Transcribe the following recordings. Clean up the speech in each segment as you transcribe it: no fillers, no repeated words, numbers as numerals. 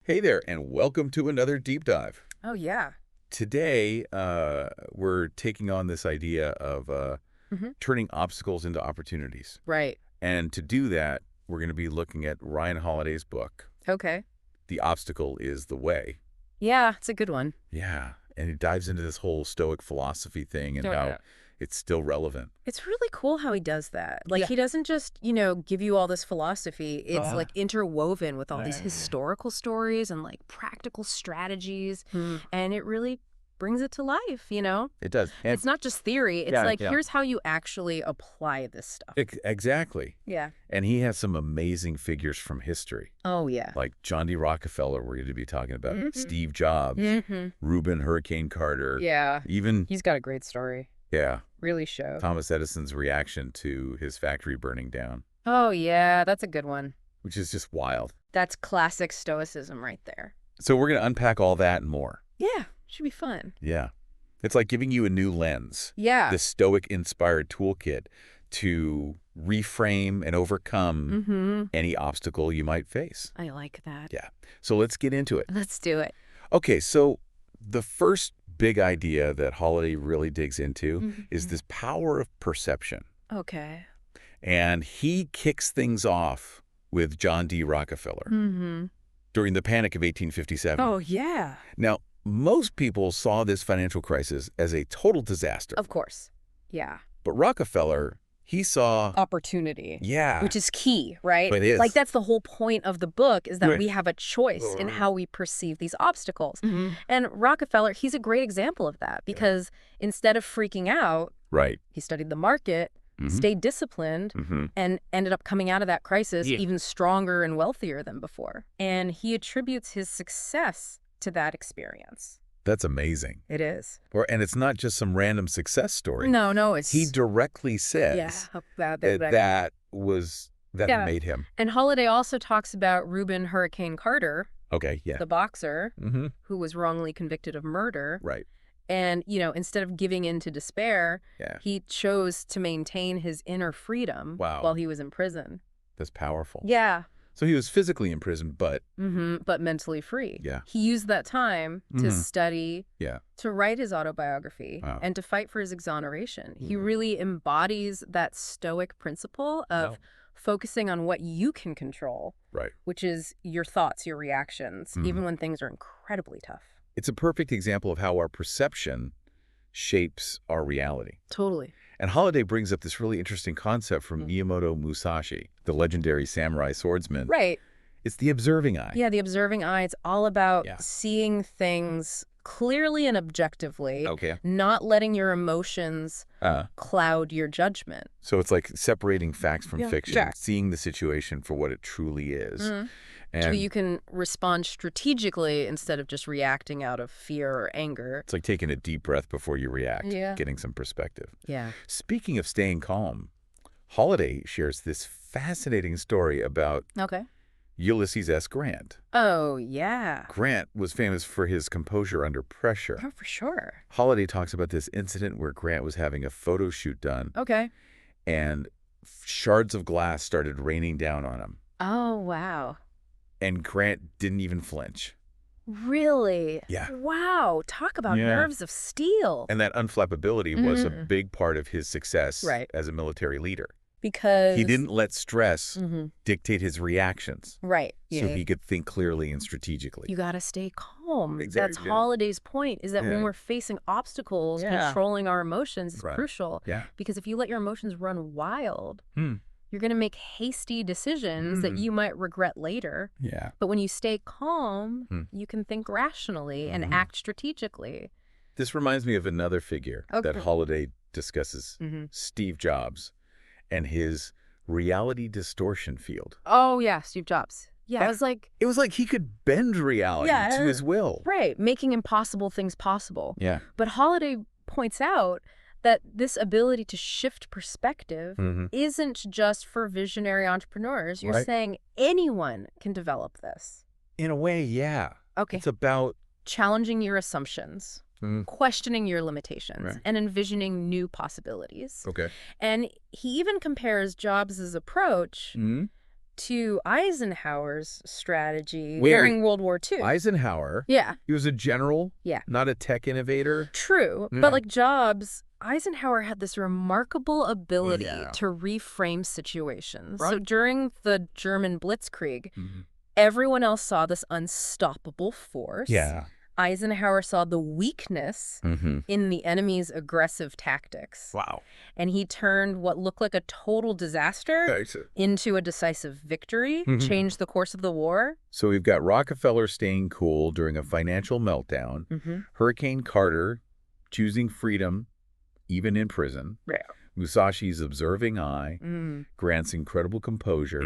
Hey there, and welcome to another deep dive. Oh, yeah. Today, we're taking on this idea of hmm turning obstacles into opportunities. Right. And to do that, we're going to be looking at Ryan Holiday's book, Okay. The Obstacle is the Way. Yeah, it's a good one. Yeah, and he dives into this whole Stoic philosophy thing and Oh, how yeah. it's still relevant. It's really cool how he does that. Like, Yeah. he doesn't just, give you all this philosophy. It's Uh, like interwoven with all these uh, historical stories and like practical strategies. Hmm. And it really brings it to life. It does. And It's not just theory. It's yeah, like, yeah. here's how you actually apply this stuff. Exactly. Yeah. And he has some amazing figures from history, Oh, yeah. like John D. Rockefeller, we're going to be talking about, Mhm. Steve Jobs, Mm-hmm. Reuben Hurricane Carter, Yeah. even, He's got a great story. yeah, Really show. Thomas Edison's reaction to his factory burning down, Oh, yeah. That's a good one. which is just wild. That's classic stoicism right there. So we're going to unpack all that and more. Yeah. Should be fun. Yeah. It's like giving you a new lens, Yeah. this Stoic-inspired toolkit to reframe and overcome Mm-hmm. any obstacle you might face. I like that. Yeah. So let's get into it. Let's do it. Okay, so the first big idea that Holiday really digs into is Mhm. this power of perception. Okay. And he kicks things off with John D. Rockefeller Mm-hmm. during the Panic of 1857. Oh, yeah. Now, most people saw this financial crisis as a total disaster. Of course. Yeah. But Rockefeller, he saw, Opportunity. yeah, Which is key, right? It is. Like, that's the whole point of the book is that Right. we have a choice in how we perceive these obstacles. Mhm. And Rockefeller, he's a great example of that because instead of freaking out, right. he studied the market, Mhm. stayed disciplined, Mhm. and ended up coming out of that crisis Yeah. even stronger and wealthier than before. And he attributes his success to that experience. That's amazing. It is. And it's not just some random success story. No, it's... He directly says Yeah. About that Yeah. made him. And Holiday also talks about Reuben Hurricane Carter, Okay, yeah. the boxer, Mm-hmm. who was wrongly convicted of murder. Right. And, instead of giving in to despair, Yeah. he chose to maintain his inner freedom Wow. while he was in prison. That's powerful. Yeah. So he was physically in prison, but But mentally free. Yeah. He used that time to Mhm. study, yeah. to write his autobiography, Wow. and to fight for his exoneration. He Mhm. really embodies that Stoic principle of Wow. focusing on what you can control, Right. which is your thoughts, your reactions, Mhm. even when things are incredibly tough. It's a perfect example of how our perception shapes our reality. Totally. And Holiday brings up this really interesting concept from Mhm. Miyamoto Musashi, the legendary samurai swordsman. Right. It's the observing eye. Yeah, the observing eye, it's all about Yeah. seeing things clearly and objectively, Okay. not letting your emotions cloud your judgment. So it's like separating facts from Yeah, fiction, sure. seeing the situation for what it truly is. So And you can respond strategically instead of just reacting out of fear or anger. it's like taking a deep breath before you react, Yeah. getting some perspective. Yeah. Speaking of staying calm, Holiday shares this fascinating story about Okay. Ulysses S. Grant. Oh, yeah. Grant was famous for his composure under pressure. Oh, for sure. Holiday talks about this incident where Grant was having a photo shoot done Okay. and shards of glass started raining down on him. Oh, wow. And Grant didn't even flinch. Really? Yeah. Wow. Talk about Yeah. nerves of steel. And that unflappability was a Mhm. big part of his success Right. as a military leader. Because He didn't let stress Mhm. dictate his reactions, Right. so he could think clearly and strategically. You got to stay calm. Exactly, That's yeah. Holiday's point, is that Yeah. when we're facing obstacles, Yeah. controlling our emotions is Right. crucial. Yeah. Because if you let your emotions run wild, Hmm. you're going to make hasty decisions that Mm. you might regret later. Yeah. But when you stay calm, Hmm. you can think rationally and Mhm. act strategically. This reminds me of another figure that Okay. Holiday discusses, Steve Jobs, and his reality distortion field. Oh, yeah, Steve Jobs. Yeah, I was like, It was like he could bend reality Yeah, to his will. right, making impossible things possible. Yeah. But Holiday points out that this ability to shift perspective Mm-hmm. isn't just for visionary entrepreneurs. You're Right. saying anyone can develop this. In a way, yeah. Okay. It's about Challenging your assumptions, Mm. questioning your limitations, Right. and envisioning new possibilities. Okay. And he even compares Jobs' approach Mm-hmm. to Eisenhower's strategy Wait, during World War II. Eisenhower, Yeah, he was a general, yeah. not a tech innovator. True. Yeah. But like Jobs, Eisenhower had this remarkable ability Yeah. to reframe situations. Right. So during the German Blitzkrieg, Mhm. everyone else saw this unstoppable force. Yeah. Eisenhower saw the weakness Mm-hmm. in the enemy's aggressive tactics. Wow. And he turned what looked like a total disaster into a decisive victory, Mhm. changed the course of the war. So we've got Rockefeller staying cool during a financial meltdown, Mm-hmm. Hurricane Carter choosing freedom even in prison, Yeah. Musashi's observing eye, Grant's incredible composure,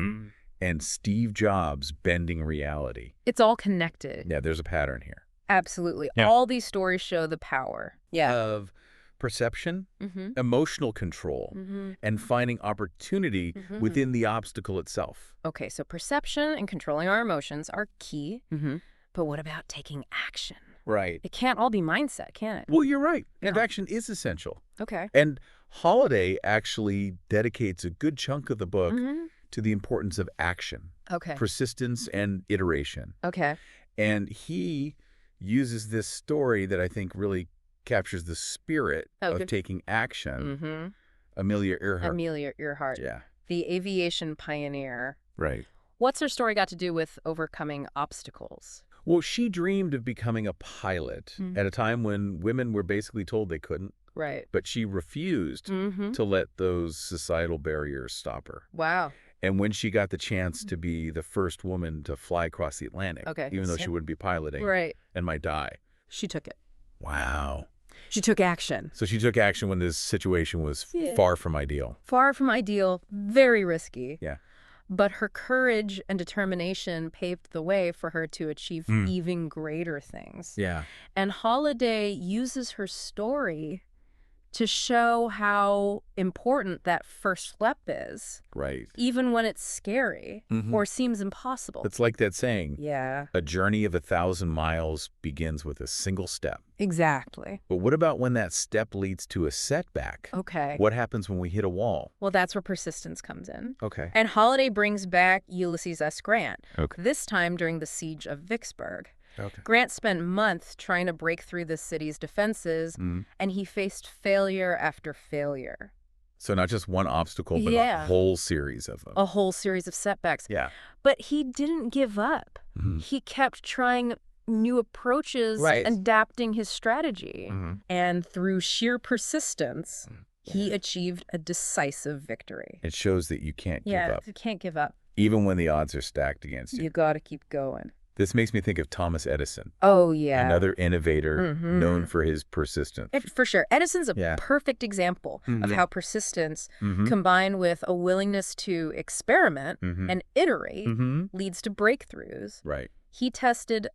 and Steve Jobs bending reality. It's all connected. Yeah, there's a pattern here. Absolutely. Yeah. All these stories show the power. Of perception, Mm-hmm. emotional control, Mm-hmm. and finding opportunity Mhm. within the obstacle itself. Okay, so perception and controlling our emotions are key. Mm-hmm. But what about taking action? Right. It can't all be mindset, can it? Well, you're right. And No. action is essential. Okay. And Holiday actually dedicates a good chunk of the book Mm-hmm. to the importance of action, Okay. persistence, and iteration. Okay. And he uses this story that I think really captures the spirit Okay. of taking action. Mm-hmm. Amelia Earhart. Amelia Earhart, Yeah. the aviation pioneer. Right. What's her story got to do with overcoming obstacles? Well, she dreamed of becoming a pilot at a time when women were basically told they couldn't, Right. but she refused Mm-hmm. to let those societal barriers stop her. Wow. And when she got the chance to be the first woman to fly across the Atlantic, Okay. even though she wouldn't be piloting Right. and might die. She took it. Wow. She took action. So she took action when this situation was Yeah. far from ideal. Far from ideal, very risky. Yeah. But her courage and determination paved the way for her to achieve even greater things. Yeah. And Holiday uses her story to show how important that first step is, Right. even when it's scary Mhm. or seems impossible. It's like that saying, Yeah, a journey of 1,000 miles begins with a single step. exactly. But what about when that step leads to a setback? Okay. What happens when we hit a wall? Well, that's where persistence comes in. Okay. And Holiday brings back Ulysses S. Grant, Okay. this time during the siege of Vicksburg. Okay. Grant spent months trying to break through the city's defenses, and he faced failure after failure. So not just one obstacle, but Yeah. a whole series of them. A whole series of setbacks. Yeah. But he didn't give up. Mhm. He kept trying new approaches Right. and adapting his strategy. Mhm. And through sheer persistence, he Yeah. achieved a decisive victory. It shows that you can't give up, You can't give up. even when the odds are stacked against you. You got to keep going. This makes me think of Thomas Edison, Oh, yeah. another innovator Mhm. known for his persistence. For sure. Edison's a Yeah. perfect example of Mhm. how persistence Mhm. combined with a willingness to experiment Mhm. and iterate Mhm. leads to breakthroughs. Right. He tested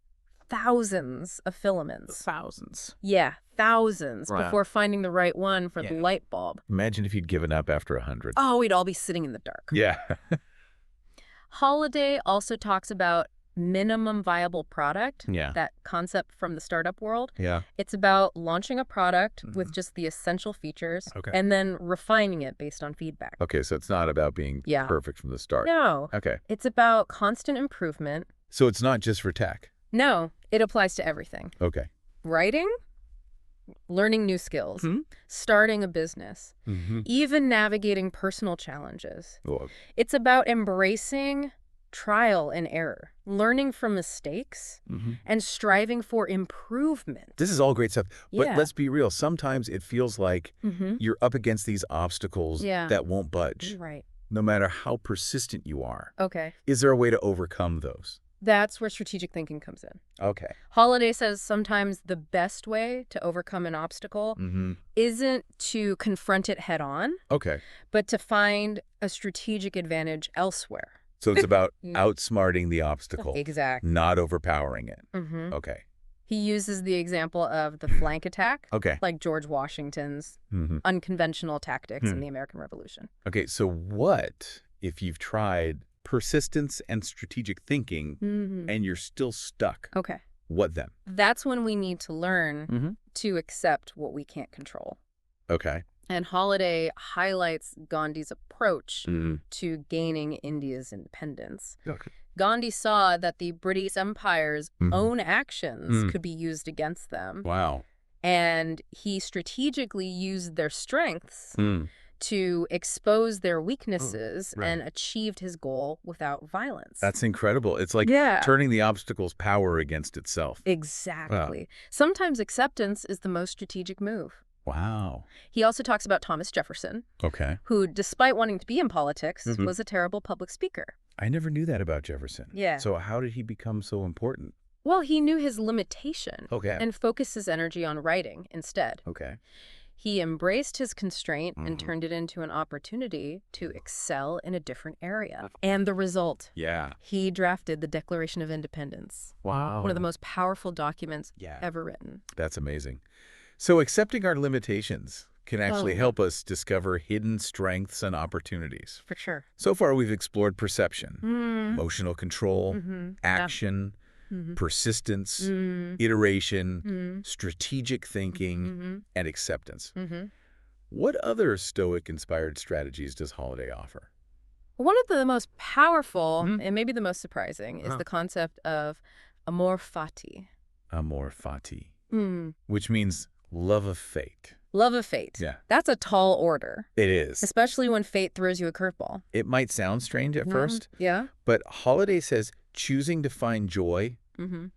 thousands of filaments. Thousands. Yeah, thousands Right. before finding the right one for Yeah. the light bulb. Imagine if he'd given up after 100. Oh, we'd all be sitting in the dark. Yeah. Holiday also talks about minimum viable product, Yeah. that concept from the startup world. Yeah. It's about launching a product with just the essential features Okay. and then refining it based on feedback. Okay, so it's not about being Yeah. perfect from the start. No, Okay. it's about constant improvement. So it's not just for tech. No, it applies to everything. Okay. Writing, learning new skills, Mhm. starting a business, Mm-hmm. even navigating personal challenges. It's about embracing trial and error, learning from mistakes, and striving for improvement. This is all great stuff. But Yeah. let's be real. Sometimes it feels like Mm-hmm. you're up against these obstacles Yeah. that won't budge, Right. no matter how persistent you are. Okay. Is there a way to overcome those? That's where strategic thinking comes in. Okay. Holiday says sometimes the best way to overcome an obstacle Mm-hmm. isn't to confront it head on, Okay. but to find a strategic advantage elsewhere. So it's about Mm. outsmarting the obstacle, Exactly. not overpowering it. Mm-hmm. Okay. He uses the example of the flank attack, Okay. like George Washington's Mm-hmm. unconventional tactics in the American Revolution. Okay. So what if you've tried persistence and strategic thinking Mm-hmm. and you're still stuck? Okay. What then? That's when we need to learn Mm-hmm. to accept what we can't control. Okay. And Holiday highlights Gandhi's approach to gaining India's independence. Okay. Gandhi saw that the British Empire's own actions could be used against them. Wow. And he strategically used their strengths to expose their weaknesses and achieved his goal without violence. That's incredible. It's like turning the obstacle's power against itself. Exactly. Wow. Sometimes acceptance is the most strategic move. Wow. He also talks about Thomas Jefferson, who, despite wanting to be in politics, was a terrible public speaker. I never knew that about Jefferson. Yeah. So how did he become so important? Well, he knew his limitation Okay. and focused his energy on writing instead. Okay. He embraced his constraint and turned it into an opportunity to excel in a different area. And the result, he drafted the Declaration of Independence. Wow. One of the most powerful documents ever written. That's amazing. So accepting our limitations can actually help us discover hidden strengths and opportunities. For sure. So far, we've explored perception, emotional control, action, persistence, iteration, strategic thinking, and acceptance. What other Stoic-inspired strategies does Holiday offer? One of the most powerful, and maybe the most surprising, is the concept of amor fati. Amor fati, which means love of fate. Love of fate. Yeah. That's a tall order. It is. Especially when fate throws you a curveball. It might sound strange at first. Yeah. But Holiday says choosing to find joy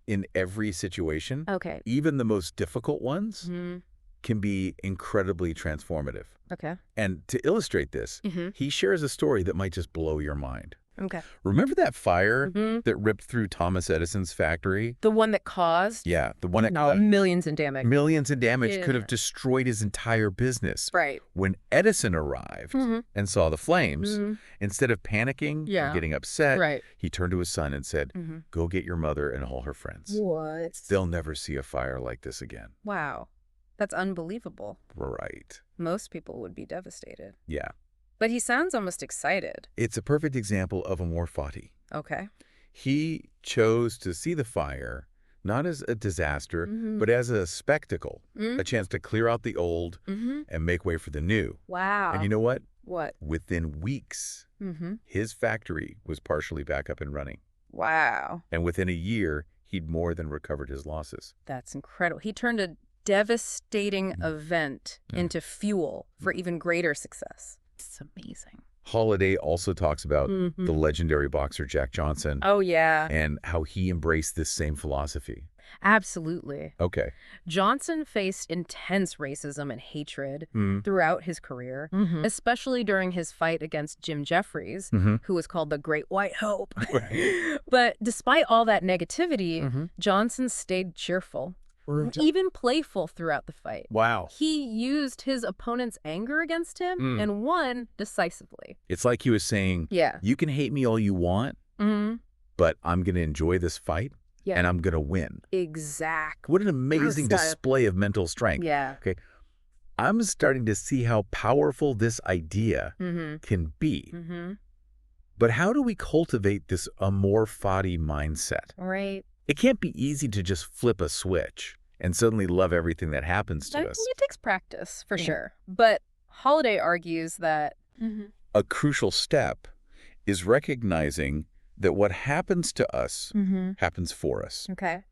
in every situation, even the most difficult ones, can be incredibly transformative. Okay. And to illustrate this, he shares a story that might just blow your mind. Okay. Remember that fire that ripped through Thomas Edison's factory? The one that caused? Yeah, the one that millions in damage. Millions in damage could have destroyed his entire business. Right. When Edison arrived and saw the flames, instead of panicking or getting upset, he turned to his son and said, go get your mother and all her friends. What? They'll never see a fire like this again. Wow. That's unbelievable. Right. Most people would be devastated. Yeah. But he sounds almost excited. It's a perfect example of amor fati. Okay. He chose to see the fire not as a disaster, but as a spectacle, a chance to clear out the old and make way for the new. Wow. And you know what? What? Within weeks, his factory was partially back up and running. Wow. And within a year, he'd more than recovered his losses. That's incredible. He turned a devastating event into fuel for even greater success. It's amazing. Holiday also talks about the legendary boxer Jack Johnson. Oh, yeah. And how he embraced this same philosophy. Absolutely. Okay. Johnson faced intense racism and hatred throughout his career, especially during his fight against Jim Jeffries, who was called the Great White Hope. But despite all that negativity, Johnson stayed cheerful. Even playful throughout the fight. Wow. He used his opponent's anger against him and won decisively. It's like he was saying, you can hate me all you want, but I'm going to enjoy this fight and I'm going to win. Exactly. What an amazing display of mental strength. Yeah. Okay. I'm starting to see how powerful this idea can be. But how do we cultivate this amor fati mindset? Right. It can't be easy to just flip a switch and suddenly love everything that happens to us. It takes practice, for sure. But Holiday argues that a crucial step is recognizing that what happens to us happens for us. Okay.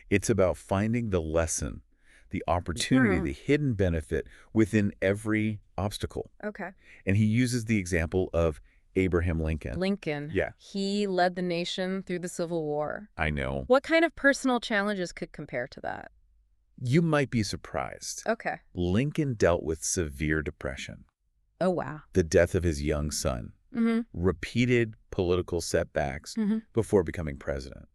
It's about finding the lesson, the opportunity, the hidden benefit within every obstacle. Okay. And he uses the example of Abraham Lincoln. Lincoln. Yeah. He led the nation through the Civil War. I know. What kind of personal challenges could compare to that? You might be surprised. Okay. Lincoln dealt with severe depression. Oh, wow. The death of his young son. Repeated political setbacks before becoming president.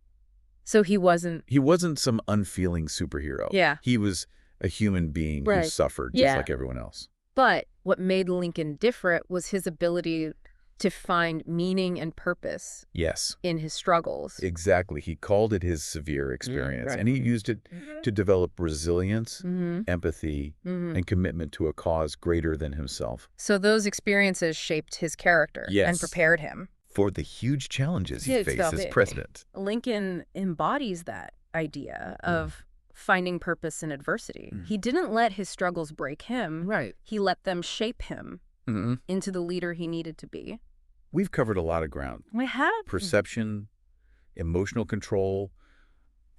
So he wasn't... He wasn't some unfeeling superhero. Yeah. He was a human being who suffered just like everyone else. But what made Lincoln different was his ability to find meaning and purpose in his struggles. Exactly. He called it his severe experience, and he used it to develop resilience, empathy, and commitment to a cause greater than himself. So those experiences shaped his character and prepared him for the huge challenges he faced as president. Lincoln embodies that idea of finding purpose in adversity. He didn't let his struggles break him. Right. He let them shape him into the leader he needed to be. We've covered a lot of ground. We have. Perception, emotional control,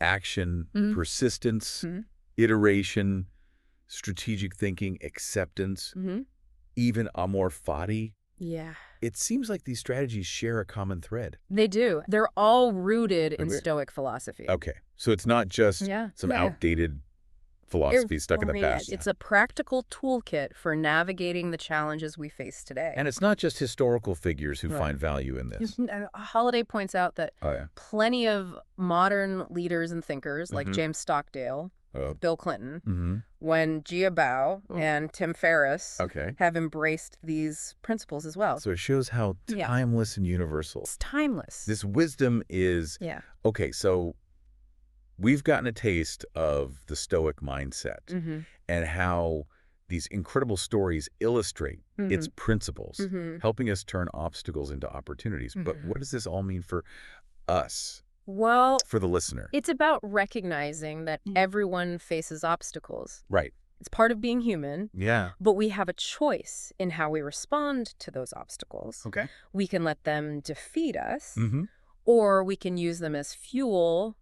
action, persistence, iteration, strategic thinking, acceptance, even amor fati. Yeah. It seems like these strategies share a common thread. They do. They're all rooted in Stoic philosophy. Okay. So it's not just some outdated philosophy stuck in the past. It's a practical toolkit for navigating the challenges we face today. And it's not just historical figures who find value in this. Holiday points out that plenty of modern leaders and thinkers like James Stockdale, Bill Clinton, Wen Jiabao, and Tim Ferriss have embraced these principles as well. So it shows how timeless and universal. It's timeless. This wisdom is, okay, so we've gotten a taste of the Stoic mindset and how these incredible stories illustrate its principles, helping us turn obstacles into opportunities. But what does this all mean for us? Well, for the listener. It's about recognizing that everyone faces obstacles. Right. It's part of being human. Yeah. But we have a choice in how we respond to those obstacles. Okay. We can let them defeat us, or we can use them as fuel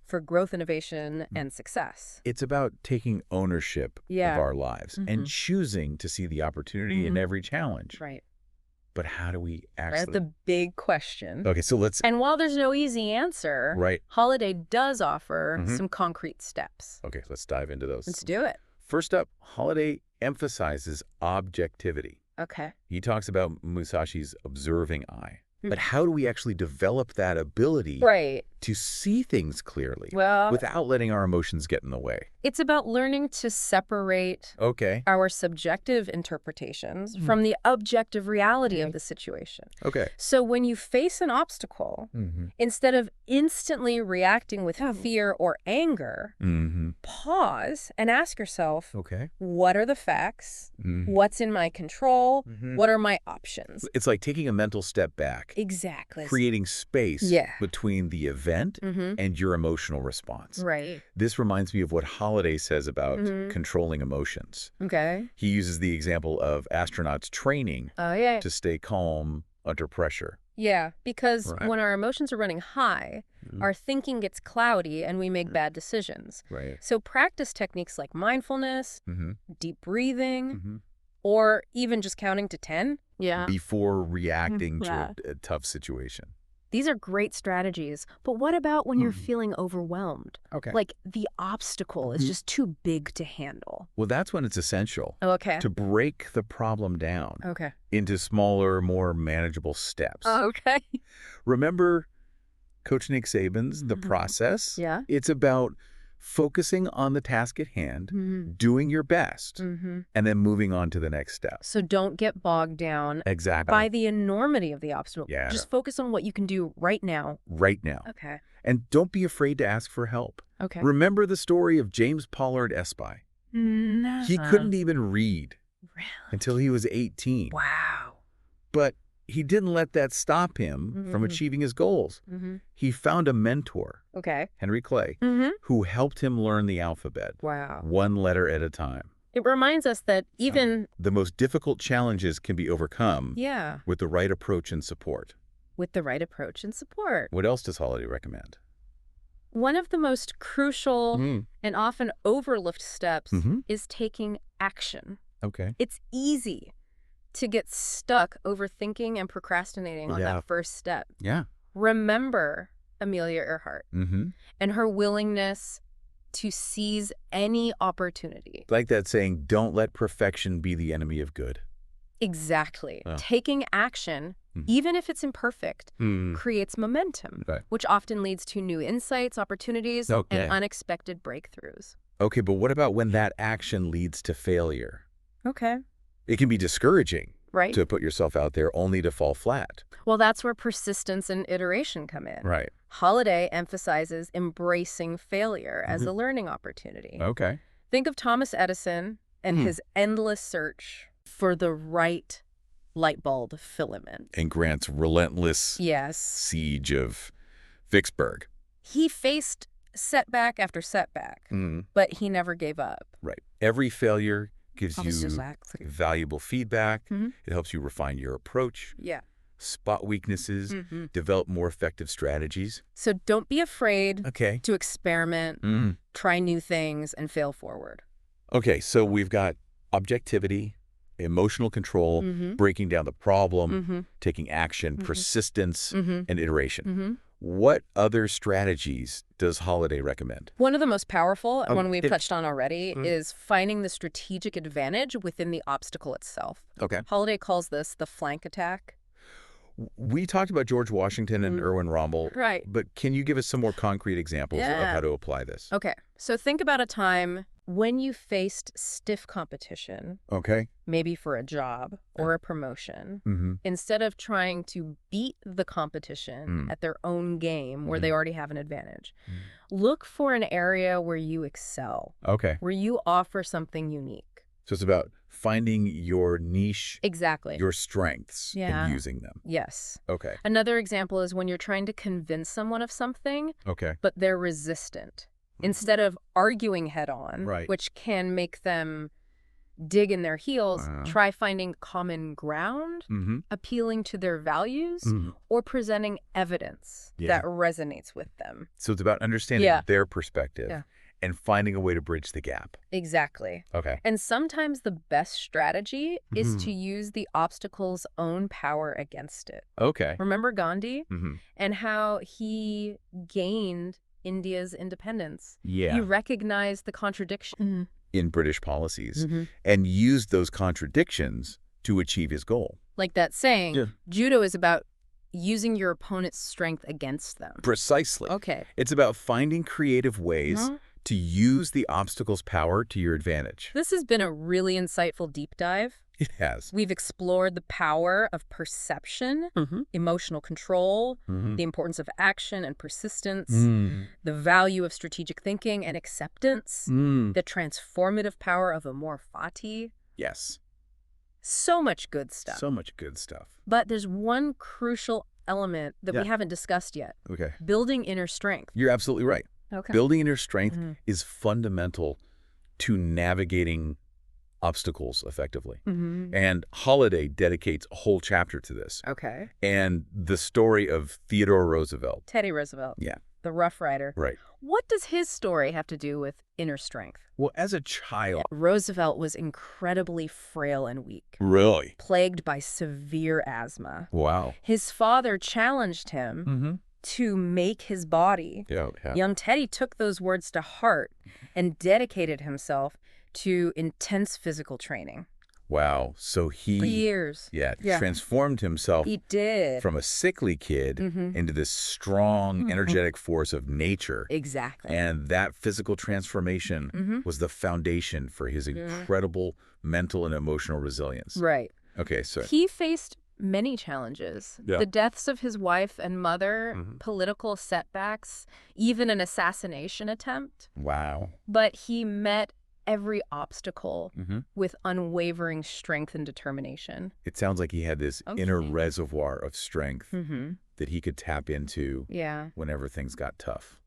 for growth, innovation, and success. It's about taking ownership of our lives and choosing to see the opportunity in every challenge. Right. But how do we actually... That's the big question. Okay, so let's... And while there's no easy answer, Holiday does offer some concrete steps. Okay, let's dive into those. Let's do it. First up, Holiday emphasizes objectivity. Okay. He talks about Musashi's observing eye. But how do we actually develop that ability to see things clearly without letting our emotions get in the way? It's about learning to separate our subjective interpretations from the objective reality of the situation. Okay. So when you face an obstacle, instead of instantly reacting with fear or anger, pause and ask yourself, what are the facts? What's in my control? What are my options? It's like taking a mental step back. Exactly. Creating space between the event and your emotional response. Right. This reminds me of what Holiday says about controlling emotions. Okay. He uses the example of astronauts training to stay calm under pressure. Yeah, because when our emotions are running high, our thinking gets cloudy and we make bad decisions. Right. So practice techniques like mindfulness, deep breathing, or even just counting to 10. Yeah. Before reacting to a tough situation. These are great strategies, but what about when you're feeling overwhelmed? Okay. Like the obstacle is just too big to handle. Well, that's when it's essential to break the problem down into smaller, more manageable steps. Okay. Remember Coach Nick Saban's The Process? Yeah. It's about focusing on the task at hand, doing your best, and then moving on to the next step. So don't get bogged down by the enormity of the obstacle. Yeah. Just focus on what you can do right now. Right now. Okay. And don't be afraid to ask for help. Okay. Remember the story of James Pollard Espy? No. He couldn't even read until he was 18. Wow. But he didn't let that stop him from achieving his goals. He found a mentor, Henry Clay, who helped him learn the alphabet. Wow. One letter at a time. It reminds us that even the most difficult challenges can be overcome with the right approach and support. With the right approach and support. What else does Holiday recommend? One of the most crucial and often overlooked steps is taking action. Okay. It's easy to get stuck overthinking and procrastinating on that first step. Yeah. Remember Amelia Earhart and her willingness to seize any opportunity. Like that saying, don't let perfection be the enemy of good. Exactly. Taking action, even if it's imperfect, creates momentum, which often leads to new insights, opportunities, and unexpected breakthroughs. Okay, but what about when that action leads to failure? Okay. It can be discouraging to put yourself out there only to fall flat. Well, that's where persistence and iteration come in. Right. Holiday emphasizes embracing failure as a learning opportunity. Okay. Think of Thomas Edison and his endless search for the right light bulb filament. And Grant's relentless siege of Vicksburg. He faced setback after setback, but he never gave up. Right. Every failure gives you Exactly. valuable feedback. It helps you refine your approach. Yeah. Spot weaknesses, develop more effective strategies. So don't be afraid Okay. to experiment, try new things, and fail forward. Okay, so we've got objectivity, emotional control, breaking down the problem, taking action, persistence, and iteration. What other strategies does Holiday recommend? One of the most powerful, one we've touched on already, is finding the strategic advantage within the obstacle itself. Okay. Holiday calls this the flank attack. We talked about George Washington and Erwin Rommel. Right. But can you give us some more concrete examples of how to apply this? Okay. So think about a time when you faced stiff competition, Okay. maybe for a job or a promotion, instead of trying to beat the competition at their own game where they already have an advantage. Look for an area where you excel, Okay. where you offer something unique. So it's about finding your niche, Exactly. your strengths, and using them. Yes. Okay. Another example is when you're trying to convince someone of something, Okay. but they're resistant. Instead of arguing head on, Right. which can make them dig in their heels, try finding common ground, appealing to their values, or presenting evidence that resonates with them. So it's about understanding their perspective and finding a way to bridge the gap. Exactly. Okay. And sometimes the best strategy is to use the obstacle's own power against it. Okay. Remember Gandhi and how he gained India's independence? Yeah. He recognized the contradiction in British policies and used those contradictions to achieve his goal. Like that saying, judo is about using your opponent's strength against them. Precisely. Okay. It's about finding creative ways to use the obstacle's power to your advantage. This has been a really insightful deep dive. It has. We've explored the power of perception, emotional control, the importance of action and persistence, the value of strategic thinking and acceptance, the transformative power of amor fati. Yes. So much good stuff. So much good stuff. But there's one crucial element that we haven't discussed yet. Okay. Building inner strength. You're absolutely right. Okay. Building inner strength is fundamental to navigating obstacles effectively. And Holiday dedicates a whole chapter to this. Okay. And the story of Theodore Roosevelt. Teddy Roosevelt. Yeah. The Rough Rider. Right. What does his story have to do with inner strength? Well, as a child. Roosevelt was incredibly frail and weak. Really? Plagued by severe asthma. Wow. His father challenged him to make his body. Young Teddy took those words to heart and dedicated himself to intense physical training. Wow. So he... For years. Transformed himself. He did. From a sickly kid into this strong, energetic force of nature. Exactly. And that physical transformation was the foundation for his incredible mental and emotional resilience. Right. Okay, so... He faced many challenges. The deaths of his wife and mother, political setbacks, even an assassination attempt. Wow. But he met every obstacle with unwavering strength and determination. It sounds like he had this inner reservoir of strength that he could tap into whenever things got tough.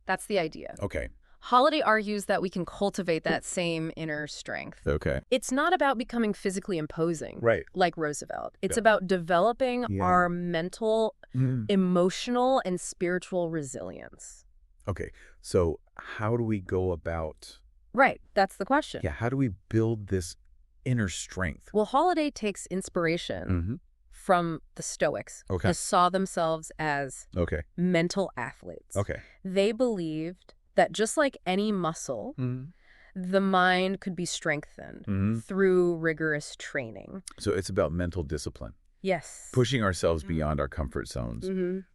That's the idea. Okay. Holiday argues that we can cultivate that same inner strength. Okay. It's not about becoming physically imposing, like Roosevelt. It's about developing our mental, emotional, and spiritual resilience. Okay. So how do we go about... Right. That's the question. Yeah. How do we build this inner strength? Well, Holiday takes inspiration from the Stoics, who saw themselves as mental athletes. Okay. They believed that just like any muscle, the mind could be strengthened through rigorous training. So it's about mental discipline. Yes. Pushing ourselves beyond our comfort zones,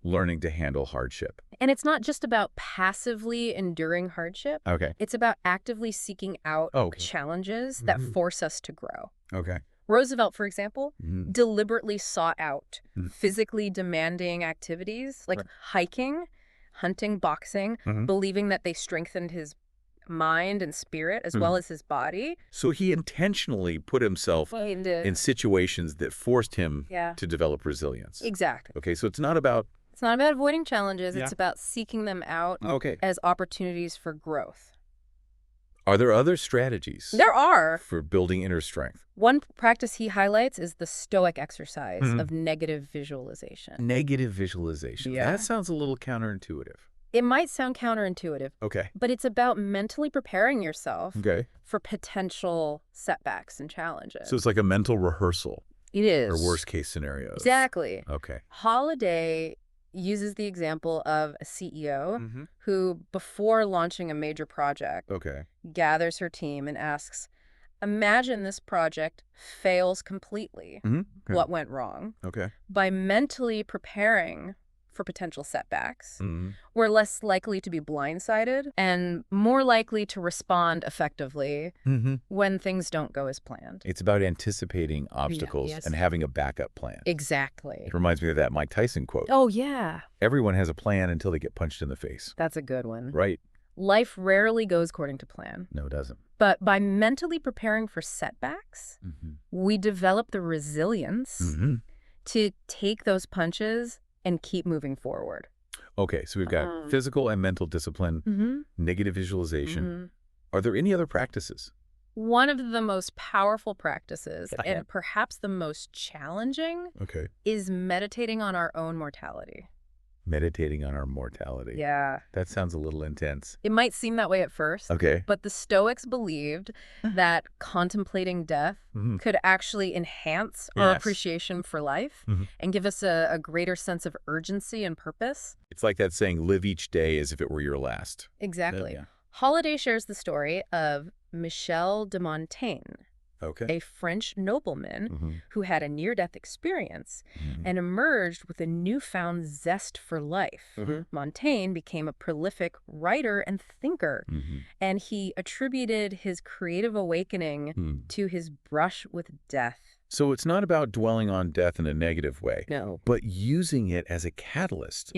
learning to handle hardship. And it's not just about passively enduring hardship. Okay. It's about actively seeking out challenges that force us to grow. Okay. Roosevelt, for example, deliberately sought out physically demanding activities like hiking, hunting, boxing, believing that they strengthened his mind and spirit as well as his body. So he intentionally put himself in situations that forced him to develop resilience. Exactly. Okay, so it's not about It's not about avoiding challenges. Yeah. It's about seeking them out Okay. as opportunities for growth. Are there other strategies There are. for building inner strength? One practice he highlights is the Stoic exercise of negative visualization. Negative visualization. Yeah. That sounds a little counterintuitive. It might sound counterintuitive, Okay. but it's about mentally preparing yourself Okay. for potential setbacks and challenges. So it's like a mental rehearsal It is. or worst case scenarios. Exactly. Okay. Holiday uses the example of a CEO who, before launching a major project, Okay. gathers her team and asks, imagine this project fails completely. Okay. What went wrong? Okay. By mentally preparing for potential setbacks, we're less likely to be blindsided and more likely to respond effectively when things don't go as planned. It's about anticipating obstacles yes. and having a backup plan. Exactly. It reminds me of that Mike Tyson quote. Oh, yeah. Everyone has a plan until they get punched in the face. That's a good one. Right. Life rarely goes according to plan. No, it doesn't. But by mentally preparing for setbacks, we develop the resilience to take those punches and keep moving forward. Okay, so we've got physical and mental discipline, negative visualization. Are there any other practices? One of the most powerful practices, and perhaps the most challenging, is meditating on our own mortality. Meditating on our mortality. Yeah. That sounds a little intense. It might seem that way at first. Okay. But the Stoics believed that contemplating death could actually enhance our appreciation for life and give us a greater sense of urgency and purpose. It's like that saying, live each day as if it were your last. Exactly. Yeah. Holiday shares the story of Michel de Montaigne, a French nobleman who had a near-death experience and emerged with a newfound zest for life. Montaigne became a prolific writer and thinker, and he attributed his creative awakening to his brush with death. So it's not about dwelling on death in a negative way, No. but using it as a catalyst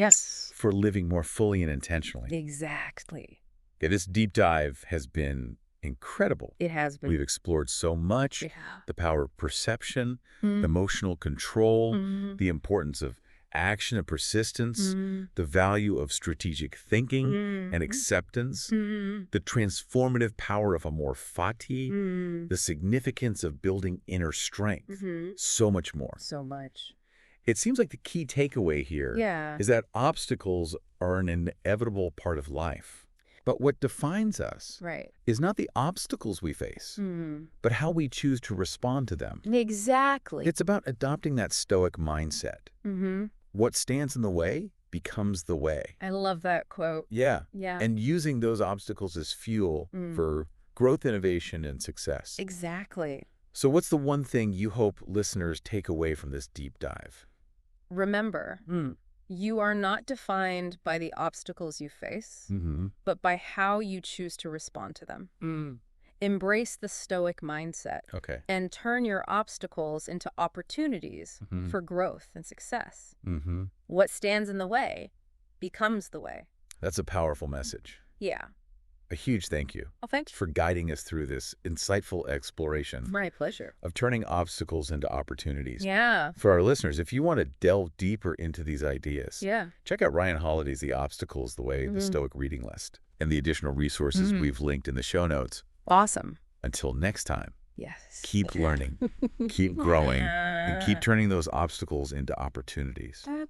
for living more fully and intentionally. Exactly. Okay, this deep dive has been incredible. It has been. We've explored so much, the power of perception, emotional control, the importance of action and persistence, the value of strategic thinking and acceptance, the transformative power of amor fati, the significance of building inner strength, so much more. So much. It seems like the key takeaway here is that obstacles are an inevitable part of life. But what defines us is not the obstacles we face, but how we choose to respond to them. Exactly. It's about adopting that Stoic mindset. What stands in the way becomes the way. I love that quote. Yeah. Yeah. And using those obstacles as fuel for growth, innovation, and success. Exactly. So what's the one thing you hope listeners take away from this deep dive? Remember, you are not defined by the obstacles you face, but by how you choose to respond to them. Embrace the Stoic mindset and turn your obstacles into opportunities for growth and success. What stands in the way becomes the way. That's a powerful message. Yeah. A huge thank you thanks for guiding us through this insightful exploration. My pleasure. Of turning obstacles into opportunities. Yeah. For our listeners, if you want to delve deeper into these ideas, check out Ryan Holiday's The Obstacle is the Way, the Stoic Reading List, and the additional resources we've linked in the show notes. Awesome. Until next time, yes. Keep learning, keep growing, and keep turning those obstacles into opportunities. Absolutely.